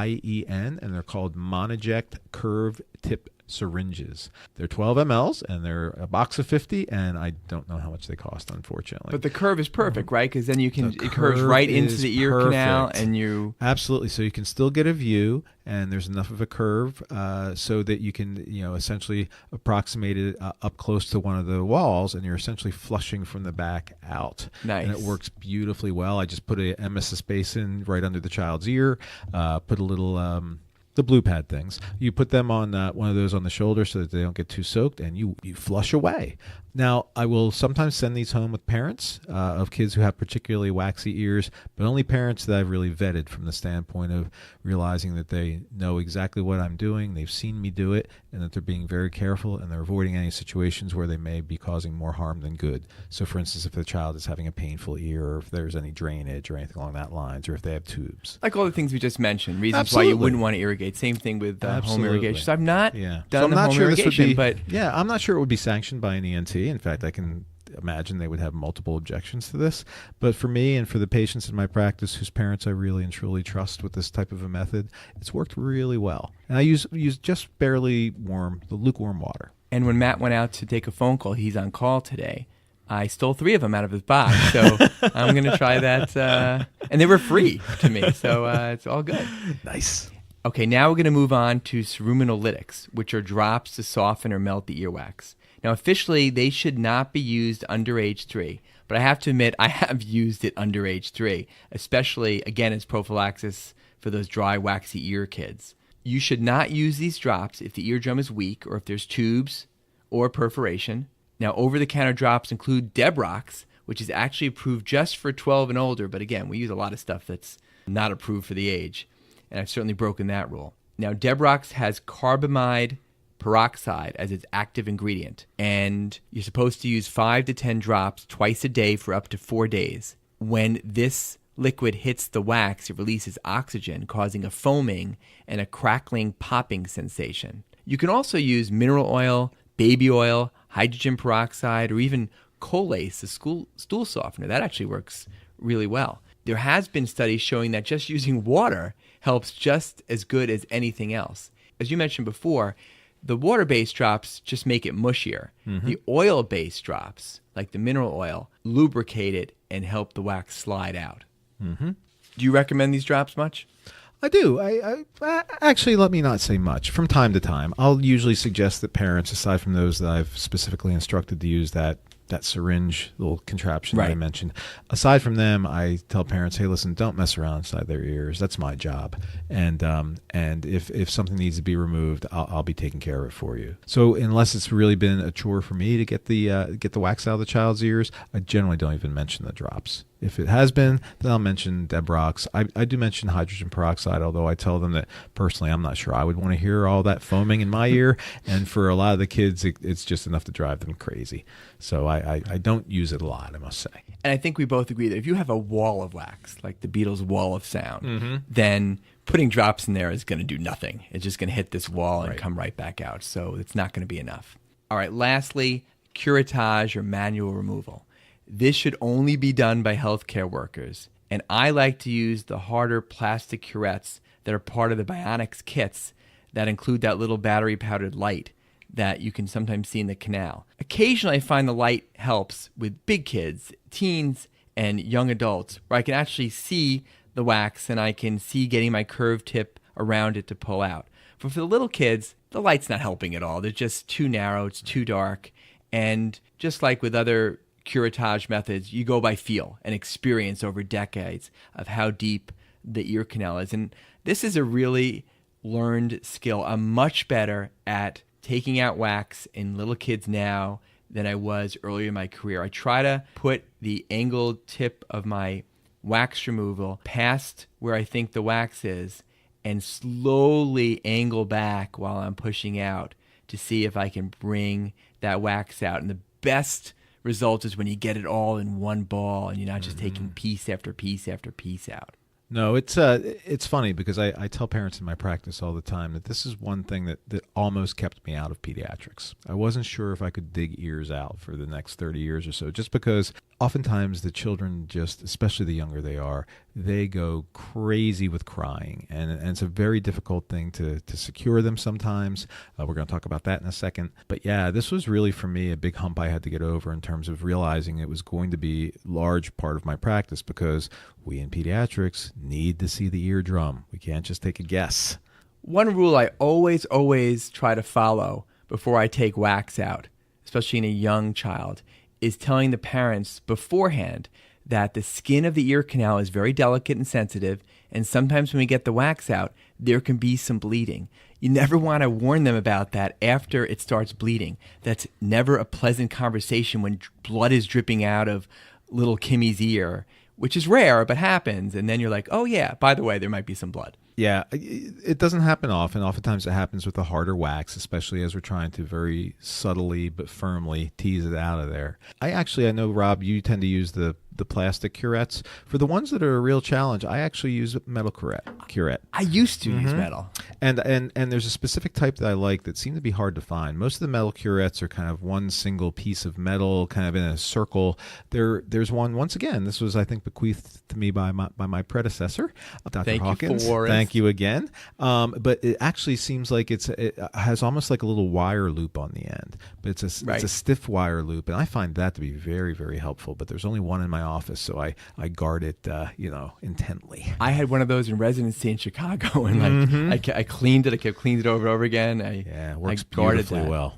and they're called Monoject Curve Tip syringes. They're 12 mLs and they're a box of 50, and I don't know how much they cost, unfortunately. But the curve is perfect, right? Because then it curves right into the ear canal, and you absolutely. So you can still get a view, and there's enough of a curve so that you can essentially approximate it up close to one of the walls, and you're essentially flushing from the back out. Nice. And it works beautifully well. I just put a nemesis basin right under the child's ear, put a little the blue pad things. You put them on one of those on the shoulder so that they don't get too soaked, and you flush away. Now, I will sometimes send these home with parents of kids who have particularly waxy ears, but only parents that I've really vetted from the standpoint of realizing that they know exactly what I'm doing, they've seen me do it, and that they're being very careful, and they're avoiding any situations where they may be causing more harm than good. So, for instance, if the child is having a painful ear, or if there's any drainage or anything along that lines, or if they have tubes. Like all the things we just mentioned, reasons why you wouldn't want to irrigate. Same thing with home irrigation. So I've not done the home irrigation, but... Yeah, I'm not sure it would be sanctioned by an ENT. In fact, I can imagine they would have multiple objections to this. But for me and for the patients in my practice whose parents I really and truly trust with this type of a method, it's worked really well. And I use just barely lukewarm water. And when Matt went out to take a phone call, he's on call today, I stole 3 of them out of his box. So I'm going to try that. And they were free to me, so it's all good. Nice. Okay, now we're going to move on to cerumenolytics, which are drops to soften or melt the earwax. Now, officially, they should not be used under age 3, but I have to admit I have used it under age 3, especially, again, as prophylaxis for those dry, waxy ear kids. You should not use these drops if the eardrum is weak or if there's tubes or perforation. Now, over-the-counter drops include Debrox, which is actually approved just for 12 and older, but again, we use a lot of stuff that's not approved for the age, and I've certainly broken that rule. Now, Debrox has carbamide peroxide as its active ingredient. And you're supposed to use 5 to 10 drops twice a day for up to 4 days. When this liquid hits the wax, it releases oxygen, causing a foaming and a crackling, popping sensation. You can also use mineral oil, baby oil, hydrogen peroxide, or even Colace, a stool softener. That actually works really well. There has been studies showing that just using water helps just as good as anything else. As you mentioned before, the water-based drops just make it mushier. The oil-based drops, like the mineral oil, lubricate it and help the wax slide out. Do you recommend these drops much? I do. I actually, let me not say much. From time to time, I'll usually suggest that parents, aside from those that I've specifically instructed to use that syringe little contraption that I mentioned, aside from them, I tell parents, hey, listen, don't mess around inside their ears. That's my job. And if something needs to be removed, I'll be taking care of it for you. So unless it's really been a chore for me to get the wax out of the child's ears, I generally don't even mention the drops. If it has been, then I'll mention Debrox. I do mention hydrogen peroxide, although I tell them that personally I'm not sure I would want to hear all that foaming in my ear. And for a lot of the kids, it's just enough to drive them crazy. So I don't use it a lot, I must say. And I think we both agree that if you have a wall of wax, like the Beatles' wall of sound, then putting drops in there is going to do nothing. It's just going to hit this wall and come right back out. So it's not going to be enough. All right, lastly, curettage or manual removal. This should only be done by healthcare workers, and I like to use the harder plastic curettes that are part of the Bionics kits that include that little battery-powdered light that you can sometimes see in the canal. Occasionally, I find the light helps with big kids, teens, and young adults, where I can actually see the wax and I can see getting my curved tip around it to pull out. But for the little kids, the light's not helping at all. They're just too narrow, it's too dark, and just like with other curettage methods, you go by feel and experience over decades of how deep the ear canal is. And this is a really learned skill. I'm much better at taking out wax in little kids now than I was earlier in my career. I try to put the angled tip of my wax removal past where I think the wax is and slowly angle back while I'm pushing out to see if I can bring that wax out. And the best result is when you get it all in one ball and you're not just taking piece after piece after piece out. No, it's funny because I tell parents in my practice all the time that this is one thing that almost kept me out of pediatrics. I wasn't sure if I could dig ears out for the next 30 years or so, just because oftentimes the children just, especially the younger they are, they go crazy with crying. And it's a very difficult thing to secure them sometimes. We're going to talk about that in a second. But yeah, this was really for me a big hump I had to get over in terms of realizing it was going to be a large part of my practice because we in pediatrics need to see the eardrum. We can't just take a guess. One rule I always try to follow before I take wax out, especially in a young child, is telling the parents beforehand that the skin of the ear canal is very delicate and sensitive, and sometimes when we get the wax out, there can be some bleeding. You never want to warn them about that after it starts bleeding. That's never a pleasant conversation when blood is dripping out of little Kimmy's ear, which is rare, but happens. And then you're like, oh yeah, by the way, there might be some blood. Yeah, it doesn't happen often. Oftentimes it happens with the harder wax, especially as we're trying to very subtly but firmly tease it out of there. I know, Rob, you tend to use the plastic curettes. For the ones that are a real challenge, I actually use metal curette. I used to use metal. And there's a specific type that I like that seem to be hard to find. Most of the metal curettes are kind of one single piece of metal, kind of in a circle. There's one, once again, this was, I think, bequeathed to me by my predecessor, Dr. Thank Hawkins. You, Forrest. Thank you again. But it actually seems like it has almost like a little wire loop on the end. But it's a stiff wire loop, and I find that to be very, very helpful. But there's only one in my office, so I guard it, intently. I had one of those in residency in Chicago, and I cleaned it. I kept cleaning it over and over again. It works guarded beautifully that. well.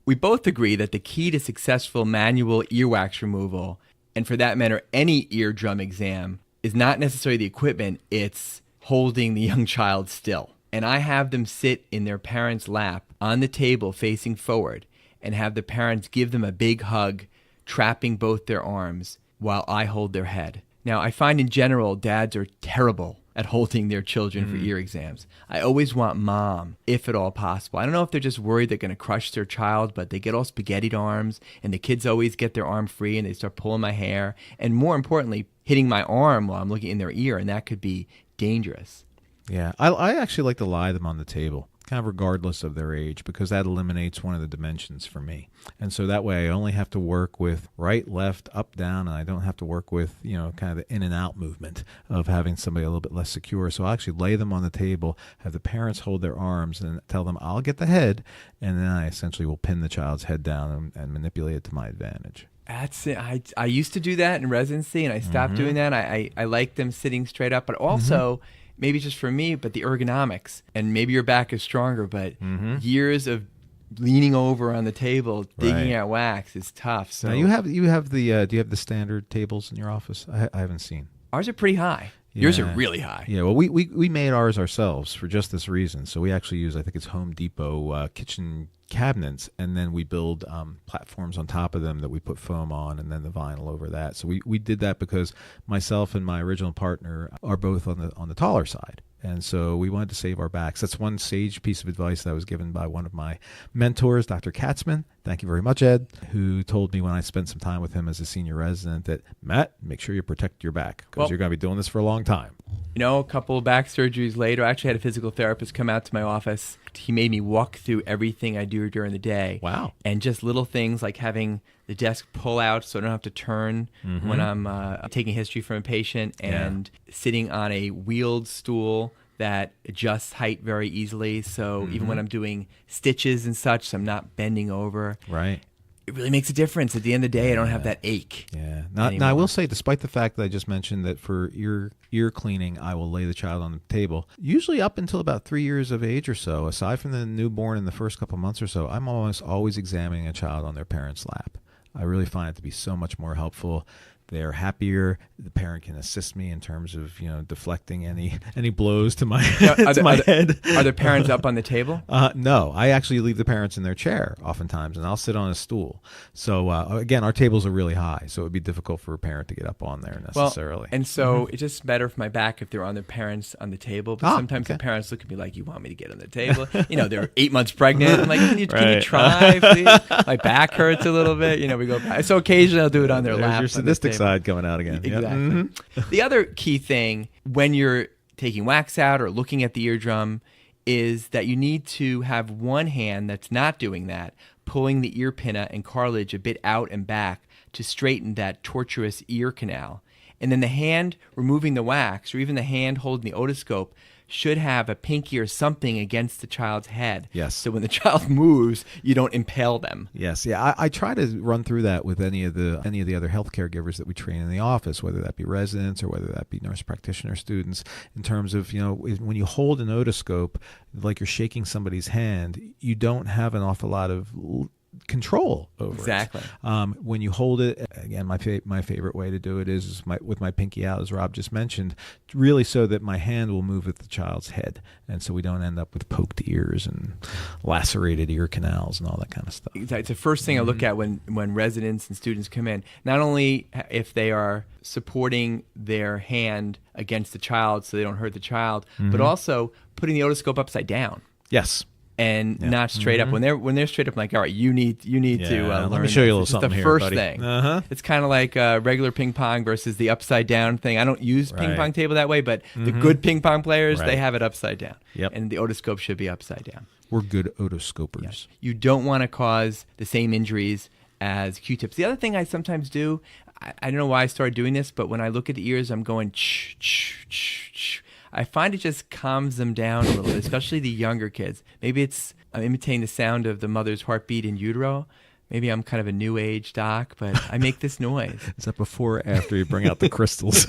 We both agree that the key to successful manual earwax removal, and for that matter, any eardrum exam, is not necessarily the equipment, it's holding the young child still. And I have them sit in their parents' lap on the table facing forward and have the parents give them a big hug, trapping both their arms while I hold their head. Now, I find in general, dads are terrible at holding their children for ear exams. I always want mom, if at all possible. I don't know if they're just worried they're going to crush their child, but they get all spaghettied arms, and the kids always get their arm free, and they start pulling my hair, and more importantly, hitting my arm while I'm looking in their ear, and that could be dangerous. Yeah, I actually like to lie them on the table, kind of regardless of their age, because that eliminates one of the dimensions for me. And so that way I only have to work with right, left, up, down, and I don't have to work with, kind of the in and out movement of having somebody a little bit less secure. So I'll actually lay them on the table, have the parents hold their arms, and tell them I'll get the head, and then I essentially will pin the child's head down and manipulate it to my advantage. That's it. I used to do that in residency, and I stopped doing that. I like them sitting straight up, but also maybe just for me, but the ergonomics, and maybe your back is stronger, but years of leaning over on the table, digging out wax is tough. So now you have the do you have the standard tables in your office? I haven't seen. Ours are pretty high. Yours are really high. Yeah, well, we made ours ourselves for just this reason. So we actually use, I think it's Home Depot kitchen cabinets, and then we build platforms on top of them that we put foam on, and then the vinyl over that. So we did that because myself and my original partner are both on the taller side. And so we wanted to save our backs. That's one sage piece of advice that I was given by one of my mentors, Dr. Katzman. Thank you very much, Ed, who told me when I spent some time with him as a senior resident that, Matt, make sure you protect your back because you're going to be doing this for a long time. A couple of back surgeries later, I actually had a physical therapist come out to my office. He made me walk through everything I do during the day. Wow. And just little things like having the desk pull out so I don't have to turn when I'm taking history from a patient, and sitting on a wheeled stool that adjusts height very easily. So even when I'm doing stitches and such, so I'm not bending over. Right. It really makes a difference. At the end of the day, I don't have that ache. Yeah. Now, I will say, despite the fact that I just mentioned that for ear cleaning, I will lay the child on the table, usually up until about 3 years of age or so, aside from the newborn in the first couple months or so, I'm almost always examining a child on their parent's lap. I really find it to be so much more helpful. They're happier. The parent can assist me in terms of deflecting any blows to my head. Are the parents up on the table? No, I actually leave the parents in their chair oftentimes, and I'll sit on a stool. So again, our tables are really high, so it would be difficult for a parent to get up on there necessarily. And so it's just better for my back if they're on their parents on the table. But sometimes the parents look at me like, "You want me to get on the table?" They're 8 months pregnant. I'm like, "Can you try, please?" My back hurts a little bit. We go back. So occasionally I'll do it on their lap. Your sadistic side coming out again. Exactly. The other key thing when you're taking wax out or looking at the eardrum is that you need to have one hand that's not doing that, pulling the ear pinna and cartilage a bit out and back to straighten that tortuous ear canal. And then the hand removing the wax, or even the hand holding the otoscope, should have a pinky or something against the child's head. Yes. So when the child moves, you don't impale them. Yes. Yeah. I try to run through that with any of the other health caregivers that we train in the office, whether that be residents or whether that be nurse practitioner students, in terms of, when you hold an otoscope, like you're shaking somebody's hand, you don't have an awful lot of control over exactly. it. When you hold it, again, my favorite way to do it is with my pinky out, as Rob just mentioned, really so that my hand will move with the child's head, and so we don't end up with poked ears and lacerated ear canals and all that kind of stuff. Exactly. It's the first thing I look at when residents and students come in. Not only if they are supporting their hand against the child so they don't hurt the child, but also putting the otoscope upside down. Yes. And not straight up. When they're straight up, I'm like, all right, you need to learn. Let me show you a little this. something It's the here, first buddy. thing. It's kind of like regular ping pong versus the upside down thing. I don't use ping pong table that way, but the good ping pong players, they have it upside down. Yep. And the otoscope should be upside down. We're good otoscopers. Yes. You don't want to cause the same injuries as Q-tips. The other thing I sometimes do, I don't know why I started doing this, but when I look at the ears, I'm going ch, ch, ch, ch. I find it just calms them down a little bit, especially the younger kids. Maybe I'm imitating the sound of the mother's heartbeat in utero. Maybe I'm kind of a new age doc, but I make this noise. Is that before or after you bring out the crystals?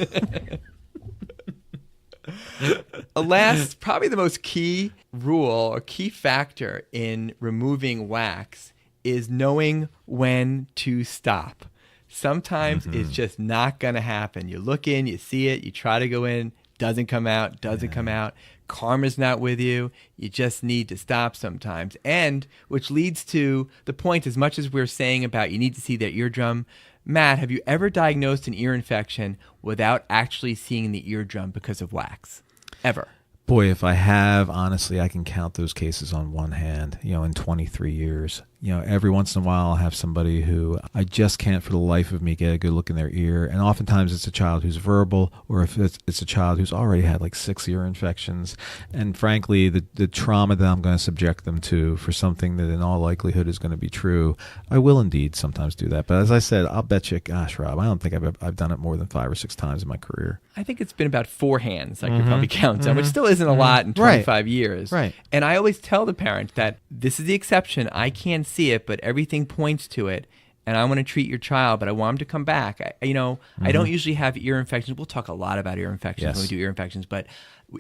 Last, probably the most key rule or key factor in removing wax is knowing when to stop. Sometimes it's just not going to happen. You look in, you see it, you try to go in, doesn't come out. Karma's not with you. You just need to stop sometimes. And which leads to the point, as much as we're saying about you need to see that eardrum, Matt, have you ever diagnosed an ear infection without actually seeing the eardrum because of wax? ever? Boy, if I have, honestly, I can count those cases on one hand, in 23 years. Every once in a while I'll have somebody who I just can't for the life of me get a good look in their ear. And oftentimes it's a child who's verbal, or if it's a child who's already had like 6 ear infections. And frankly, the trauma that I'm going to subject them to for something that in all likelihood is going to be true, I will indeed sometimes do that. But as I said, I'll bet you, gosh, Rob, I don't think I've done it more than 5 or 6 times in my career. I think it's been about 4 hands I could probably count on, which still isn't a lot in 25 years. Right. And I always tell the parent that this is the exception. I can't see it, but everything points to it. And I want to treat your child, but I want him to come back. I don't usually have ear infections. We'll talk a lot about ear infections when we do ear infections, but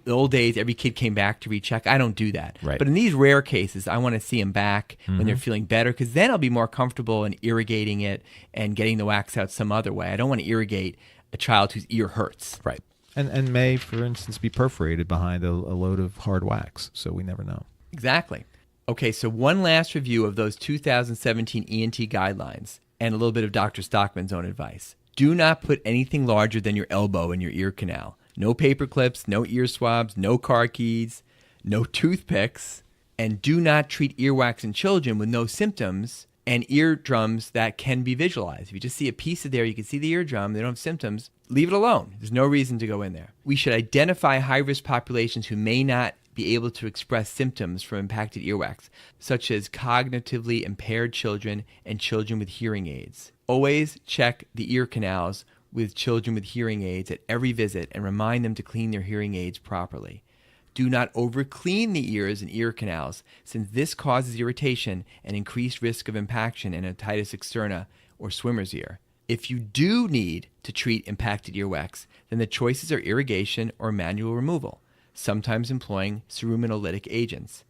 the old days, every kid came back to recheck. I don't do that. Right. But in these rare cases, I want to see them back when they're feeling better, because then I'll be more comfortable in irrigating it and getting the wax out some other way. I don't want to irrigate a child whose ear hurts. Right. And may, for instance, be perforated behind a load of hard wax. So we never know. Exactly. Okay, so one last review of those 2017 ENT guidelines and a little bit of Dr. Stockman's own advice. Do not put anything larger than your elbow in your ear canal. No paper clips, no ear swabs, no car keys, no toothpicks, and do not treat earwax in children with no symptoms and eardrums that can be visualized. If you just see a piece of there, you can see the eardrum, they don't have symptoms, leave it alone. There's no reason to go in there. We should identify high-risk populations who may not be able to express symptoms from impacted earwax, such as cognitively impaired children and children with hearing aids. Always check the ear canals with children with hearing aids at every visit and remind them to clean their hearing aids properly. Do not over-clean the ears and ear canals, since this causes irritation and increased risk of impaction and otitis externa or swimmer's ear. If you do need to treat impacted earwax, then the choices are irrigation or manual removal, sometimes employing cerumenolytic agents.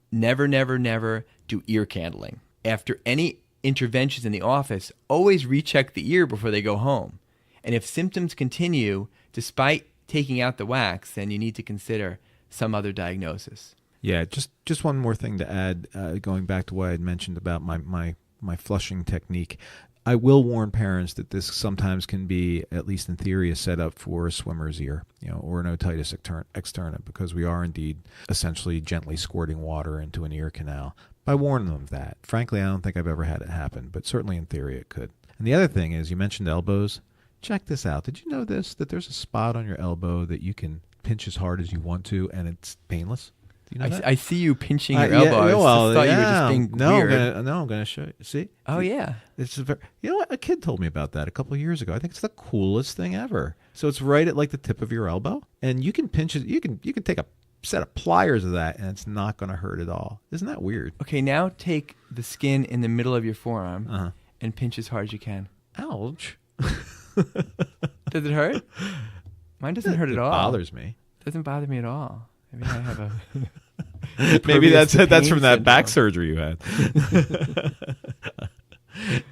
Never, never, never do ear candling. After any interventions in the office, always recheck the ear before they go home. And if symptoms continue despite taking out the wax, then you need to consider some other diagnosis. Yeah, just one more thing to add, going back to what I had mentioned about my flushing technique. I will warn parents that this sometimes can be, at least in theory, a setup for a swimmer's ear, or an otitis externa, because we are indeed essentially gently squirting water into an ear canal. I warn them of that. Frankly, I don't think I've ever had it happen, but certainly in theory it could. And the other thing is, you mentioned elbows. Check this out. Did you know this, that there's a spot on your elbow that you can pinch as hard as you want to, and it's painless? Do you know that? I see you pinching your elbow. I thought you were just being weird. I'm going to show you. See? Oh, yeah. It's you know what? A kid told me about that a couple of years ago. I think it's the coolest thing ever. So it's right at like the tip of your elbow, and you can pinch it. You can take a set of pliers of that, and it's not going to hurt at all. Isn't that weird? Okay, now take the skin in the middle of your forearm and pinch as hard as you can. Ouch. Does it hurt? Mine doesn't hurt at all. It bothers me. Doesn't bother me at all. Maybe I have a... Maybe that's from that back surgery you had.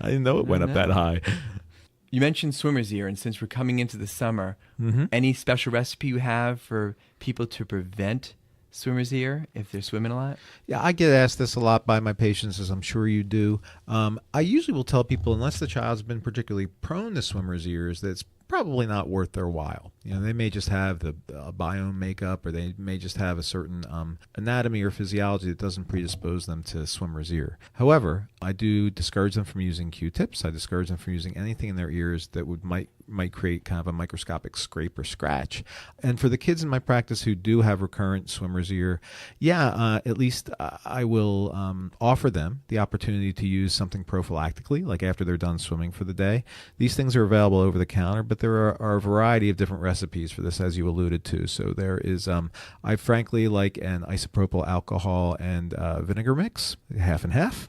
I didn't know it went up that high. You mentioned swimmer's ear, and since we're coming into the summer, any special recipe you have for people to prevent swimmer's ear if they're swimming a lot? Yeah, I get asked this a lot by my patients, as I'm sure you do. I usually will tell people, unless the child's been particularly prone to swimmer's ears, that it's probably not worth their while. They may just have the biome makeup, or they may just have a certain anatomy or physiology that doesn't predispose them to swimmer's ear. However, I do discourage them from using Q-tips. I discourage them from using anything in their ears that might create kind of a microscopic scrape or scratch. And for the kids in my practice who do have recurrent swimmer's ear, at least I will offer them the opportunity to use something prophylactically, like after they're done swimming for the day. These things are available over the counter, but there are a variety of different recipes for this, as you alluded to. So there is, I frankly like an isopropyl alcohol and vinegar mix, half and half.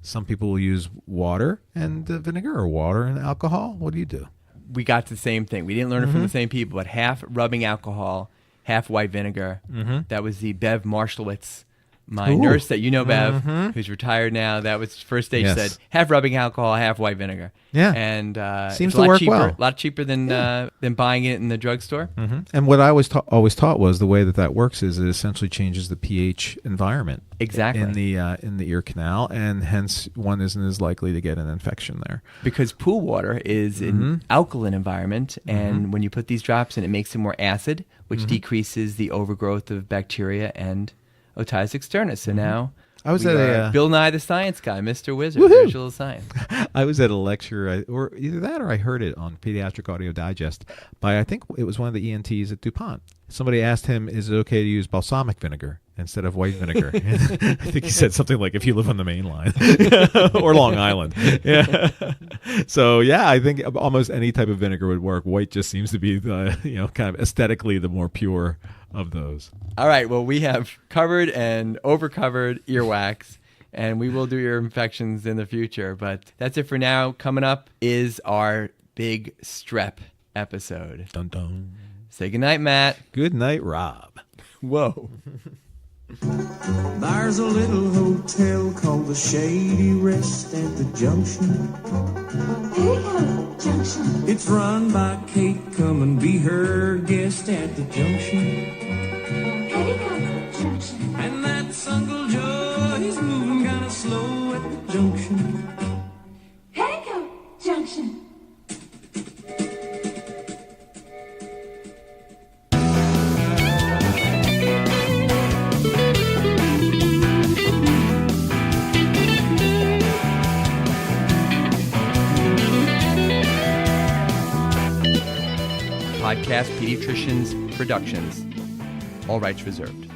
Some people will use water and vinegar, or water and alcohol. What do you do? We got the same thing. We didn't learn it from the same people, but half rubbing alcohol, half white vinegar. That was the Bev Marshallowitz My Ooh. nurse that you know, Bev, who's retired now, that was first day. She Yes. said, half rubbing alcohol, half white vinegar. Yeah. And Seems it's to a lot work cheaper, well. a lot cheaper than buying it in the drugstore. And what I always taught was the way that works is it essentially changes the pH environment Exactly. in the ear canal, and hence one isn't as likely to get an infection there. Because pool water is an alkaline environment, and when you put these drops in, it makes it more acid, which decreases the overgrowth of bacteria and otitis externa. So now I was we at are a Bill Nye the Science Guy, Mr. Wizard, Woohoo! visual science. I was at a lecture, or either that or I heard it on Pediatric Audio Digest by, I think it was one of the ENTs at DuPont. Somebody asked him, is it okay to use balsamic vinegar instead of white vinegar? I think he said something like, if you live on the main line or Long Island. Yeah. So, yeah, I think almost any type of vinegar would work. White just seems to be the, kind of aesthetically the more pure of those. All right, well, we have covered and overcovered earwax, and we will do ear infections in the future. But that's it for now. Coming up is our big strep episode. Dun dun. Say goodnight, Matt. Good night, Rob. Whoa. There's a little hotel called the Shady Rest at the Junction. Petticoat Junction. It's run by Kate. Come and be her guest at the Junction. Petticoat Junction. And that's Uncle Joe. He's moving kind of slow at the Junction. Petticoat Junction. Podcast Pediatricians Productions. All rights reserved.